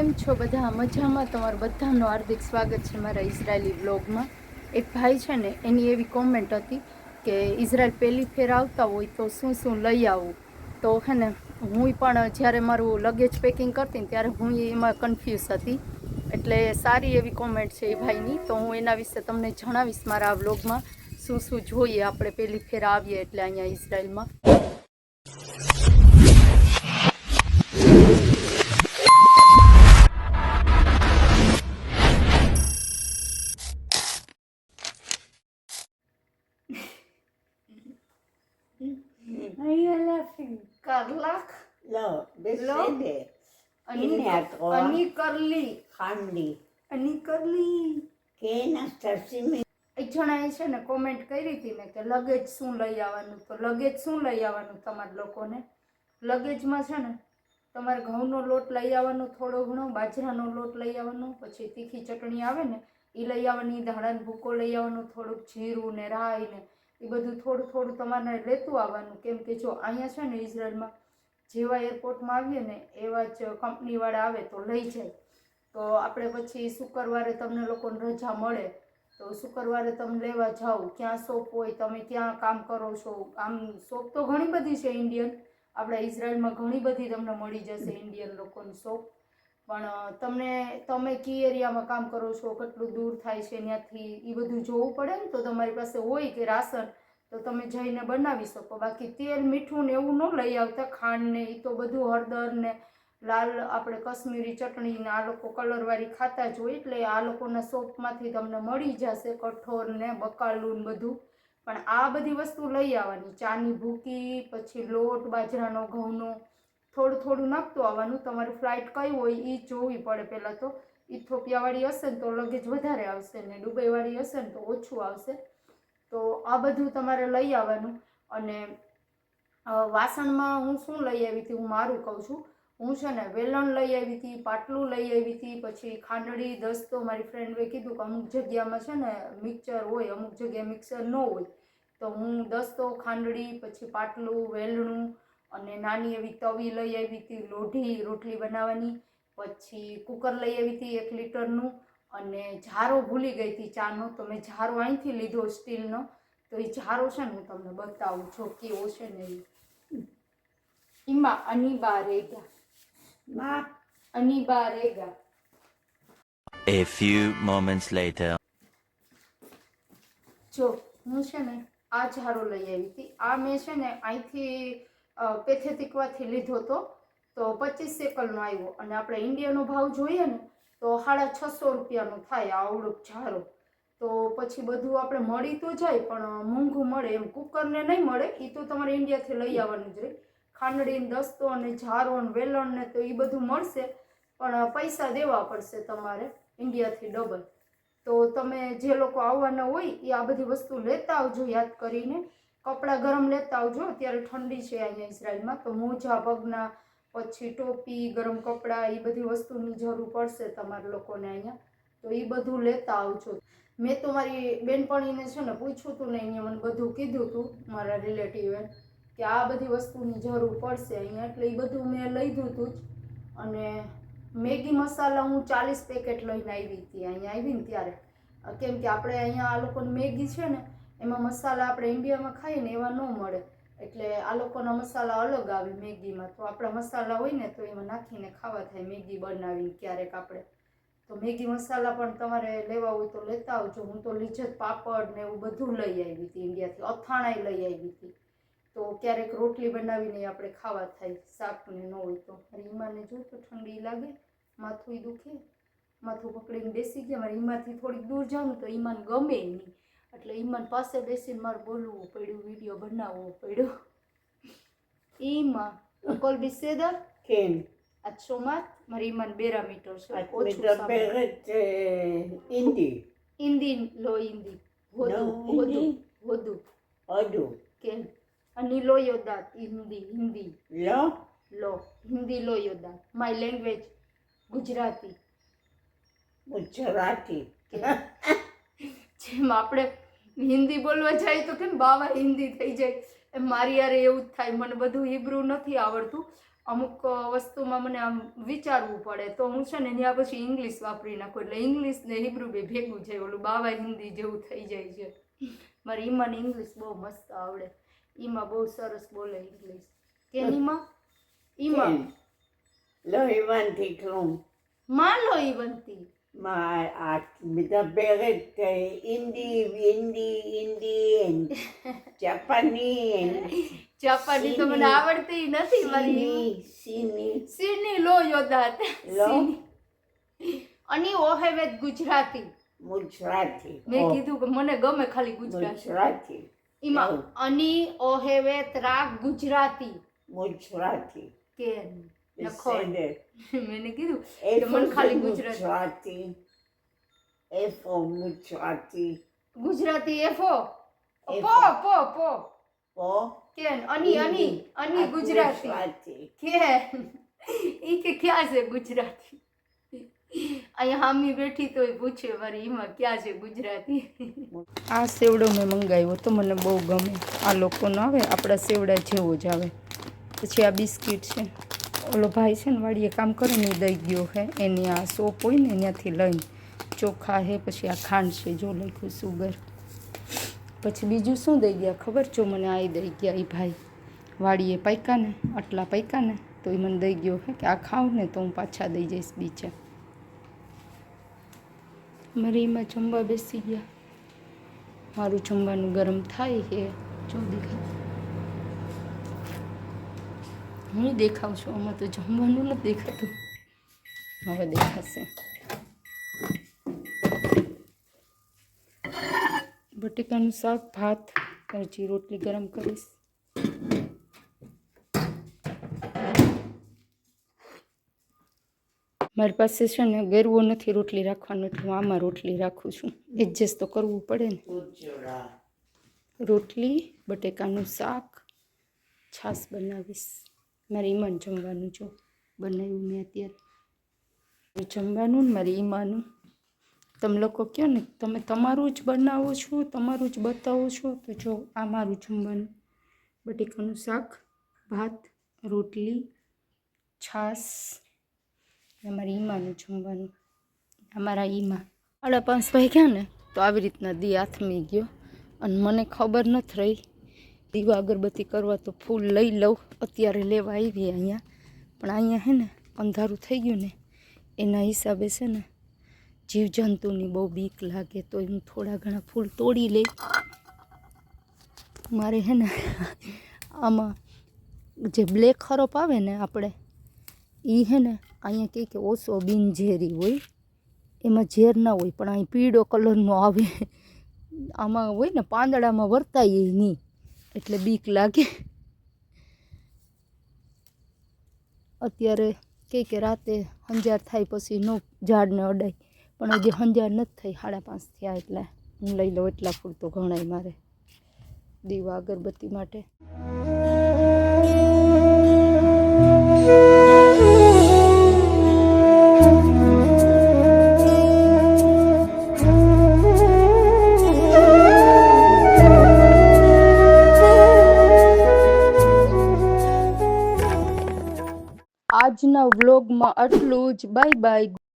કેમ છો બધા મજામાં? તમારું બધાનું હાર્દિક સ્વાગત છે મારા ઇઝરાયલી વ્લોગમાં. એક ભાઈ છે ને એની એવી કોમેન્ટ હતી કે ઇઝરાયલ પહેલી ફેર આવતા હોય તો શું શું લઈ આવું. તો હે ને હું પણ જ્યારે મારું લગેજ પેકિંગ કરતી ને ત્યારે હું એમાં કન્ફ્યુઝ હતી. એટલે સારી એવી કોમેન્ટ છે એ ભાઈની, તો હું એના વિશે તમને જણાવીશ મારા આ વ્લોગમાં શું શું જોઈએ આપણે પહેલી ફેર આવીએ એટલે અહીંયા ઇઝરાયલમાં. Carlac, לא, לא? בסדר. הנה את רואה. אני קרלי. חם לי. אני קרલી. כן, אז תשימי. એક જણાએ છે ને કોમેન્ટ કરી હતી ને કે લગેજ શું લઈ આવવાનું. તો લગેજ શું લઈ આવવાનું તમારા લોકોને? લગેજમાં છે ને તમારે ઘઉંનો લોટ લઈ આવવાનો, થોડો ઘણો બાજરાનો લોટ લઈ આવવાનો, પછી તીખી ચટણી આવે ને એ લઈ આવવાની, ધાણાનો ભૂકો લઈ આવવાનો, થોડુંક જીરું ને રાઈ ને એ બધું થોડું થોડું તમારે લેતું આવવાનું. કેમ કે જો અહીંયા છે ને ઇઝરાયલમાં જેવા એરપોર્ટમાં આવીએ ને એવા જ કંપનીવાળા આવે તો લઈ જાય. તો આપણે પછી શુક્રવારે તમને લોકોને રજા મળે તો શુક્રવારે તમે લેવા જાઓ. ક્યાં શોપ હોય, તમે ક્યાં કામ કરો છો. આમ શોપ તો ઘણી બધી છે ઇન્ડિયન, આપણા ઇઝરાયલમાં ઘણી બધી તમને મળી જશે ઇન્ડિયન લોકોની શોપ. પણ તમે કી એરિયામાં કામ કરો છો, કેટલું દૂર થાય છે ત્યાંથી, એ બધું જોવું પડે ને. તો તમારી પાસે હોય કે રાશન તો તમે જઈને બનાવી શકો. બાકી તેલ મીઠું ને એવું ન લઈ આવતા, ખાંડ ને એ તો બધું, હળદર ને લાલ આપણે કશ્મીરી ચટણી ને આ લોકો કલરવાળી ખાતા જ હોય, એટલે આ લોકોના શોપમાંથી તમને મળી જશે કઠોળ ને બકાલું ને બધું. પણ આ બધી વસ્તુ લઈ આવવાની. ચાની ભૂકી, પછી લોટ બાજરાનો ઘઉંનો થોડું થોડું નાખતું આવવાનું. તમારી ફ્લાઇટ કઈ હોય એ જોવી પડે પહેલાં તો. ઇથોપિયાવાળી હશે ને તો લગેજ વધારે આવશે ને દુબઈવાળી હશે ને તો ઓછું આવશે. તો આ બધું તમારે લઈ આવવાનું. અને વાસણમાં હું શું લઈ આવી હતી હું મારું કહું છું. હું છે ને વેલણ લઈ આવી હતી, પાટલું લઈ આવી હતી, પછી ખાંડડી, દસ્તો. મારી ફ્રેન્ડે કીધું કે અમુક જગ્યામાં છે ને મિક્સર હોય, અમુક જગ્યાએ મિક્સર ન હોય. તો હું દસ્તો, ખાંડડી, પછી પાટલું, વેલણું અને નાની એવી તવી લઈ આવી હતી, લોઢી રોટલી બનાવવાની. પછી કુકર લઈ આવી હતી 1 લીટરનું. અને ઝારો ભૂલી ગઈ હતી ચાનો, તો મેં ઝારો અહીંથી લીધો સ્ટીલનો. તો એ ઝારો છે ને હું તમને બતાવું જો કેવો છે ને એ. એમાં અનીબા રેગા. מה? અનીબા રેગા. A few moments later. જો હું છે ને આ ઝારો લઈ આવી હતી. આ મેં છે ને અહીંથી પેથેટિકવાથી લીધો હતો. તો 25 શેકલનો આવ્યો. અને આપણે ઇન્ડિયાનો ભાવ જોઈએ ને તો 650 રૂપિયાનો થાય આવડો ઝારો. તો પછી બધું આપણે મળી તો જાય પણ મોંઘું મળે એમ. કુકરને નહીં મળે, એ તો તમારે ઇન્ડિયાથી લઈ આવવાનું જ રહે. ખાંડડી, દસ્તો અને ઝારો અને વેલણ ને તો એ બધું મળશે, પણ પૈસા દેવા પડશે તમારે ઇન્ડિયાથી ડબલ. તો તમે જે લોકો આવવાના હોય એ આ બધી વસ્તુ લેતા આવજો યાદ કરીને. કપડાં ગરમ લેતા આવજો, અત્યારે ઠંડી છે અહીંયા ઇઝરાયલમાં. તો મોજા પગના, પછી ટોપી, ગરમ કપડાં, એ બધી વસ્તુની જરૂર પડશે તમારા લોકોને અહીંયા. તો એ બધું લેતા આવજો. મેં તો મારી બેનપણીને છે ને પૂછ્યું હતું ને અહીંયા મને બધું કીધું હતું મારા રિલેટિવે કે આ બધી વસ્તુની જરૂર પડશે અહીંયા, એટલે એ બધું મેં લઈ દીધું જ. અને મેગી મસાલા હું 40 પેકેટ લઈને આવી હતી અહીંયા આવી ને ત્યારે. કેમ કે આપણે અહીંયા આ લોકોની મેગી છે ને એમાં મસાલા આપણે ઇન્ડિયામાં ખાઈએ ને એવા ન મળે, એટલે આ લોકોના મસાલા અલગ આવે મેગીમાં. તો આપણા મસાલા હોય ને તો એમાં નાખીને ખાવા થાય મેગી બનાવીને ક્યારેક આપણે. તો મેગી મસાલા પણ તમારે લેવા હોય તો લેતા આવજો. હું તો લીજત પાપડ ને એવું બધું લઈ આવી હતી ઇન્ડિયાથી, અથાણાઈ લઈ આવી હતી. તો ક્યારેક રોટલી બનાવીને આપણે ખાવા થાય, શાક ને ન હોય તો. મારી ઈમાને જો તો ઠંડી લાગે, માથું દુખે, માથું પકડીને બેસી ગયા. મારે ઈમાથી થોડીક દૂર જાઉં તો ઈમાન ગમે નહીં, એટલે ઈમાન પાસે બેસીને મારે બોલવું પડ્યું, વિડીયો બનાવવો પડ્યો. ઈમા કોલ બિસેદર כן. את שומעת? મારી ઈમાન 2 મીટર છે. את מדברת הינדי. હિન્દી લો હિન્દી לא હોદુ hindi. હોદુ הודו. כן. אני לא יודעת હિન્દી לא? લો હિન્દી લો יודעת. My language Gujarati. גוג'ראטי. જેમ આપણે હિન્દી બોલવા જાય તો કેમ બાવા હિન્દી થઈ જાય, એમ મારી યારે એવું જ થાય. મને બધું હિબ્રુ નથી આવડતું, અમુક વસ્તુમાં મને આમ વિચારવું પડે તો હું છે ને ત્યાં પછી ઇંગ્લિશ વાપરી નાખું, એટલે ઇંગ્લિશ ને હિબ્રુ બે ભેગું છે, ઓલું બાવા હિન્દી જેવું થઈ જાય છે. મારી ઈમાને ઇંગ્લિશ બહુ મસ્ત આવડે, ઈમાં બહુ સરસ બોલે ઇંગ્લિશ. કેનીમાં ઈમાં લોહીમાંથી ક્લોમ માં લોહી બનતી આ બધા પહેરે જ તે હિન્દી જાપાની જાપાની તો મને આવડતી નથી. મારી સીની લો યોદાત અને ઓહેવેદ ગુજરાતી મેં કીધું કે મને ગમે ખાલી ગુજરાતી. ઈમાં અની ઓહેવેત રાગ ગુજરાતી કે લખો મેને કીધું કે મને ખાલી ગુજરાતી એફો પો પો પો કેન અની ગુજરાતી કે ઈ કે ક્યાં છે ગુજરાતી. અહીંયા હામી બેઠી તોય પૂછે મારી એમાં ક્યાં છે ગુજરાતી. આ સેવડો મેં મંગાવ્યો તો મને બહુ ગમે, આ લોકોનો આવે આપણા સેવડા જેવો જ આવે. પછી આ બિસ્કિટ છે, ઓલો ભાઈ છે ને વાડીએ કામ કરે ને એ દઈ ગયો હે, એની આ શોપ હોય ને ત્યાંથી લઈને ચોખા હે, પછી આ ખાંડ છે જો લખ્યું સુગર. પછી બીજું શું દઈ ગયા ખબર? જો મને આ દઈ ગયા એ ભાઈ વાડીએ પાક્યા ને, આટલા પાક્યા ને તો એ મને દઈ ગયો હે કે આ ખાવ ને તો હું પાછા દઈ જઈશ બીજા. મારે એમાં જમવા બેસી ગયા, મારું જમવાનું ગરમ થાય છે જો દેખાય. હું દેખાવ છું, આમાં તો જમવાનું નથી દેખાતું, હવે દેખાશે. બટેકાનું શાક, ભાત, હજી રોટલી ગરમ કરીશ. મારી પાસે છે ને ગરવો નથી રોટલી રાખવાનો, એટલે હું આમાં રોટલી રાખું છું. એડજસ્ટ તો કરવું પડે ને. રોટલી, બટેકાનું શાક, છાશ બનાવીશ. મારી ઈમાન જમવાનું જો બનાવ્યું મેં અત્યારે જમવાનું ને મારી ઈમાનું. તમે લોકો કહો ને તમે તમારું જ બનાવો છો, તમારું જ બતાવો છો, તો જો આ મારું જમવાનું. બટેકાનું શાક, ભાત, રોટલી, છાશ, અમારી ઈમાનું જમવાનું. અમારા ઈમા 5:30 વાગ્યા ને તો આવી રીતના દી આથમી ગયો, અને મને ખબર નથી રહી. દીવા અગરબત્તી કરવા તો ફૂલ લઈ લઉં, અત્યારે લેવા આવી અહીંયા, પણ અહીંયા હે ને અંધારું થઈ ગયું ને એના હિસાબે છે ને જીવજંતુની બહુ બીક લાગે, તો હું થોડા ઘણા ફૂલ તોડી લઈ. મારે હે ને આમાં જે બ્લેક ખરોપ આવે ને આપણે એ હે ને અહીંયા કહે કે ઓછો બિનઝેરી હોય, એમાં ઝેર ના હોય, પણ અહીં પીળો કલરનો આવે, આમાં હોય ને પાંદડામાં વર્તાય નહીં, એટલે બીક લાગે. અત્યારે કે રાતે અંજાર થાય પછી નો ઝાડને અડાય, પણ હજી અંજાર નથી થઈ, 5:30 થયા, એટલે હું લઈ લઉં. એટલા ફૂલ તો ઘણાય મારે દીવા અગરબત્તી માટે. આજના વ્લોગમાં આટલું જ. Bye bye.